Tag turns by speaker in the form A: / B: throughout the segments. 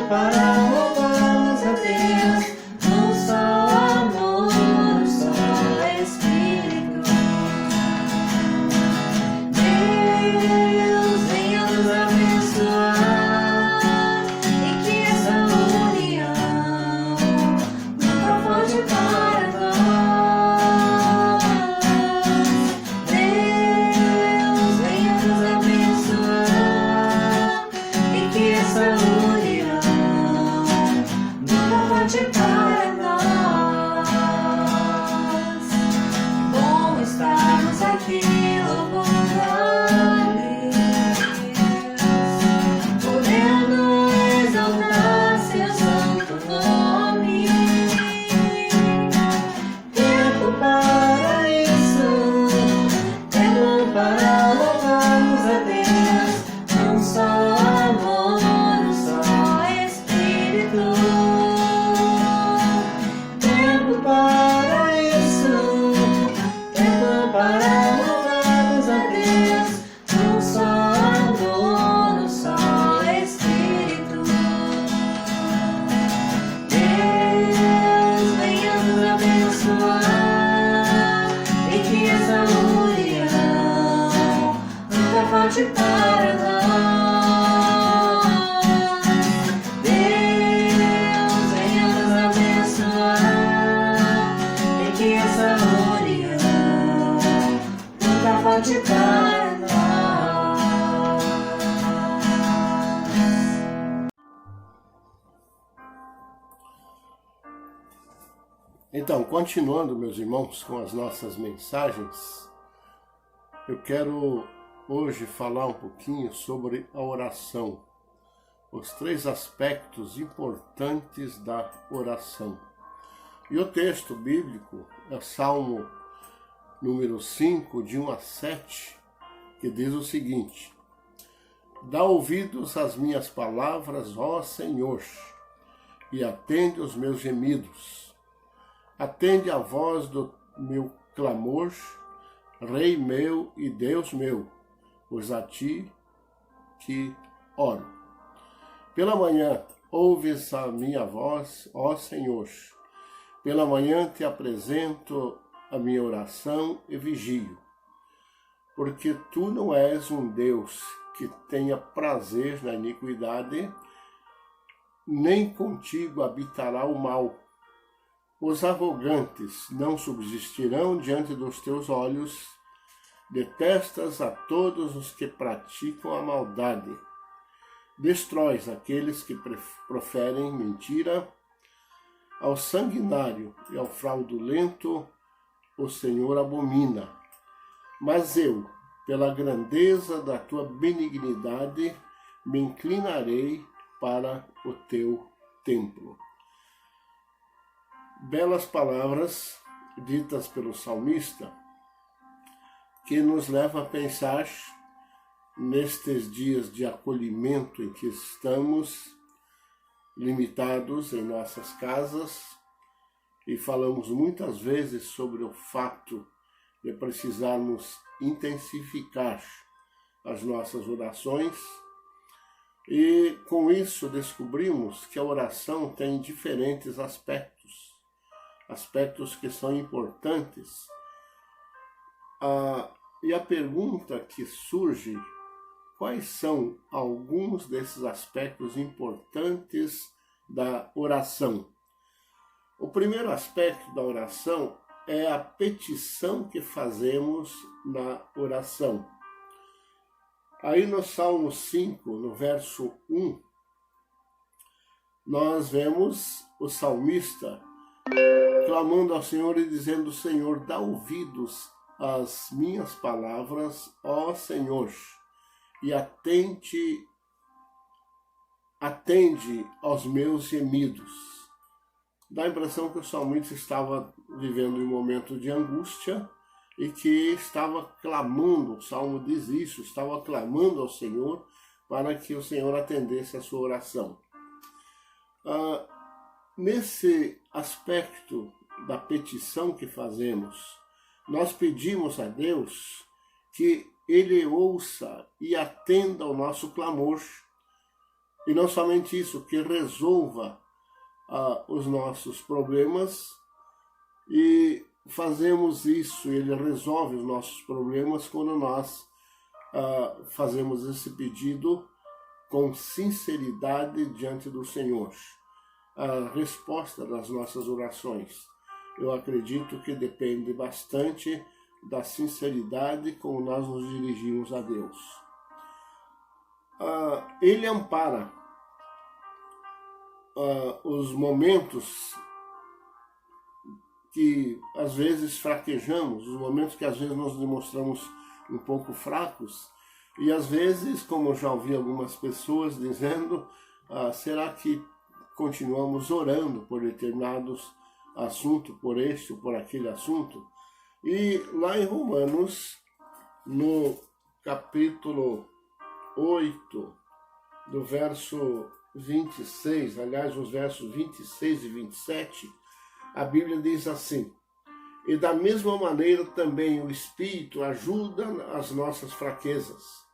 A: para louvarmos a Deus. Um só amor, um só Espírito. Deus, venha nos abençoar e que essa união nunca falte para nós. Deus, venha nos abençoar e que essa união nunca falte para nós. Bom estarmos aqui louvando a Deus, podendo exaltar seu santo nome. Tempo para isso, tempo para louvarmos a Deus. Um só amor, um só Espírito. Tempo para isso, tempo para louvarmos a Deus. Um só amor, um só Espírito. Deus, venha nos abençoar e que essa união nunca falte para nós. Deus, venha nos abençoar e que essa união nunca falte para nós.
B: Então, continuando, meus irmãos, com as nossas mensagens, eu quero hoje falar um pouquinho sobre a oração, os 3 aspectos importantes da oração. E o texto bíblico é Salmo número 5, de 1 a 7, que diz o seguinte: Dá ouvidos às minhas palavras, ó Senhor, e atende os meus gemidos. Atende a voz do meu clamor, Rei meu e Deus meu, pois a ti que oro. Pela manhã ouves a minha voz, ó Senhor. Pela manhã te apresento a minha oração e vigio. Porque tu não és um Deus que tenha prazer na iniquidade, nem contigo habitará o mal. Os arrogantes não subsistirão diante dos teus olhos. Detestas a todos os que praticam a maldade. Destróis aqueles que proferem mentira. Ao sanguinário e ao fraudulento o Senhor abomina. Mas eu, pela grandeza da tua benignidade, me inclinarei para o teu templo. Belas palavras ditas pelo salmista, que nos leva a pensar nestes dias de acolhimento em que estamos limitados em nossas casas e falamos muitas vezes sobre o fato de precisarmos intensificar as nossas orações. E com isso descobrimos que a oração tem diferentes aspectos que são importantes. E a pergunta que surge: quais são alguns desses aspectos importantes da oração? O primeiro aspecto da oração é a petição que fazemos na oração. Aí no Salmo 5, no verso 1, nós vemos o salmista clamando ao Senhor e dizendo: Senhor, dá ouvidos às minhas palavras, ó Senhor, e atende aos meus gemidos. Dá a impressão que o salmista estava vivendo um momento de angústia e que estava clamando, o Salmo diz isso, estava clamando ao Senhor para que o Senhor atendesse a sua oração. Nesse aspecto da petição que fazemos, nós pedimos a Deus que Ele ouça e atenda ao nosso clamor. E não somente isso, que resolva os nossos problemas, e fazemos isso, ele resolve os nossos problemas quando nós fazemos esse pedido com sinceridade diante do Senhor. A resposta das nossas orações, eu acredito que depende bastante da sinceridade como nós nos dirigimos a Deus. Ele ampara os momentos que às vezes fraquejamos, os momentos que às vezes nos demonstramos um pouco fracos, e às vezes, como eu já ouvi algumas pessoas dizendo, será que continuamos orando por determinados assuntos, por este ou por aquele assunto? E lá em Romanos, no capítulo 8, do verso 26, aliás, os versos 26 e 27, a Bíblia diz assim: e da mesma maneira também o Espírito ajuda as nossas fraquezas,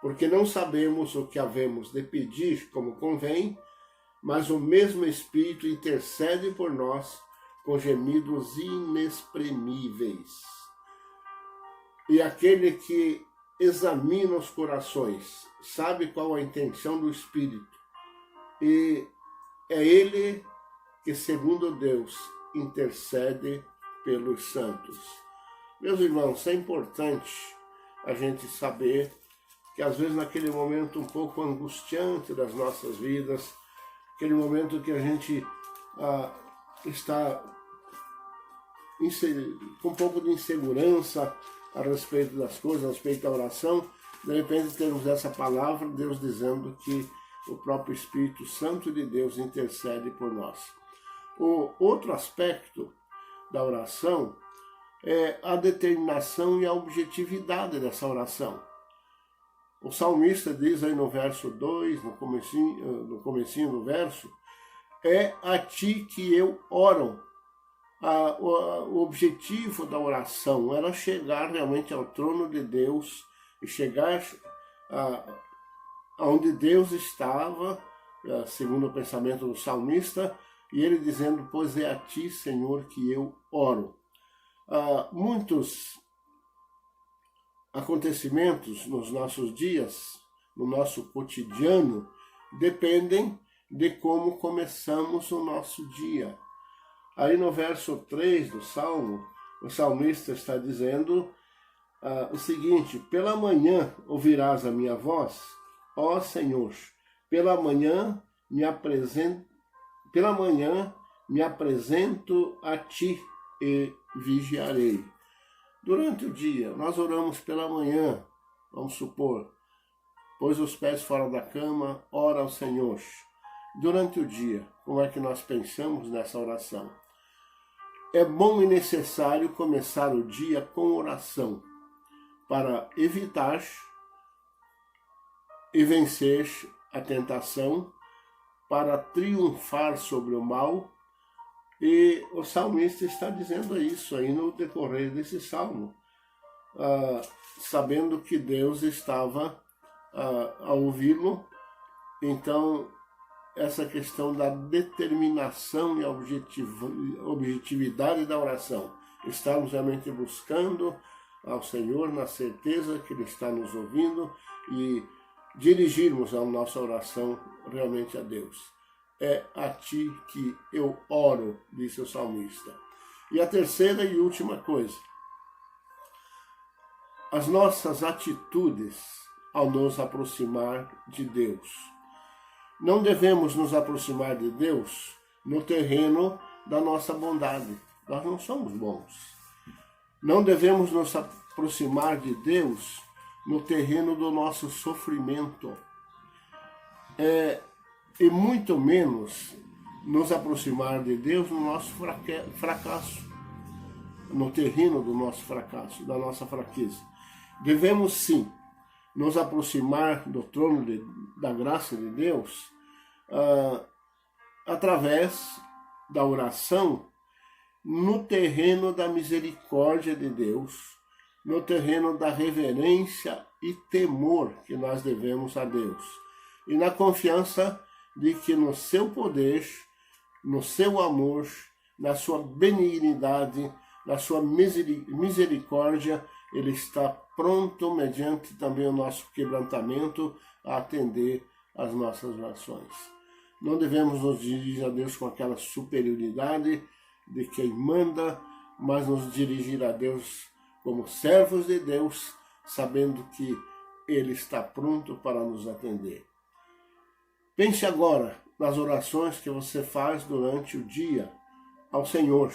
B: porque não sabemos o que havemos de pedir como convém, mas o mesmo Espírito intercede por nós com gemidos inexprimíveis. E aquele que examina os corações sabe qual a intenção do Espírito, e é ele que, segundo Deus, intercede pelos santos. Meus irmãos, é importante a gente saber que às vezes naquele momento um pouco angustiante das nossas vidas, aquele momento que a gente está com um pouco de insegurança a respeito das coisas, a respeito da oração, de repente temos essa palavra, Deus dizendo que o próprio Espírito Santo de Deus intercede por nós. O outro aspecto da oração é a determinação e a objetividade dessa oração. O salmista diz aí no verso 2, no comecinho do verso, é a ti que eu oro. O objetivo da oração era chegar realmente ao trono de Deus e chegar aonde Deus estava, segundo o pensamento do salmista, e ele dizendo, pois é a ti, Senhor, que eu oro. Muitos acontecimentos nos nossos dias, no nosso cotidiano, dependem de como começamos o nosso dia. Aí no verso 3 do Salmo, o salmista está dizendo o seguinte: pela manhã ouvirás a minha voz, ó Senhor, pela manhã me apresento a ti e vigiarei. Durante o dia, nós oramos pela manhã, vamos supor, pôs os pés fora da cama, ora ao Senhor. Durante o dia, como é que nós pensamos nessa oração? É bom e necessário começar o dia com oração, para evitar e vencer a tentação, para triunfar sobre o mal. E o salmista está dizendo isso aí no decorrer desse salmo, sabendo que Deus estava a ouvi-lo. Então, essa questão da determinação e a objetividade da oração, estamos realmente buscando ao Senhor na certeza que Ele está nos ouvindo e dirigirmos a nossa oração realmente a Deus. É a ti que eu oro, disse o salmista. E a terceira e última coisa, as nossas atitudes ao nos aproximar de Deus. Não devemos nos aproximar de Deus no terreno da nossa bondade. Nós não somos bons. Não devemos nos aproximar de Deus no terreno do nosso sofrimento. E muito menos nos aproximar de Deus no nosso fracasso, no terreno do nosso fracasso, da nossa fraqueza. Devemos sim nos aproximar do trono da graça de Deus através da oração no terreno da misericórdia de Deus, no terreno da reverência e temor que nós devemos a Deus. e na confiança de que no seu poder, no seu amor, na sua benignidade, na sua misericórdia, Ele está pronto, mediante também o nosso quebrantamento, a atender às nossas orações. Não devemos nos dirigir a Deus com aquela superioridade de quem manda, mas nos dirigir a Deus como servos de Deus, sabendo que Ele está pronto para nos atender. Pense agora nas orações que você faz durante o dia ao Senhor.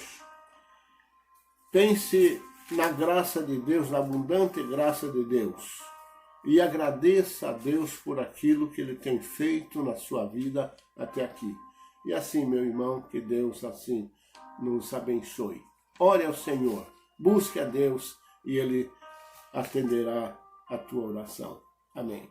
B: Pense na graça de Deus, na abundante graça de Deus. E agradeça a Deus por aquilo que Ele tem feito na sua vida até aqui. E assim, meu irmão, que Deus assim nos abençoe. Ore ao Senhor, busque a Deus e Ele atenderá a tua oração. Amém.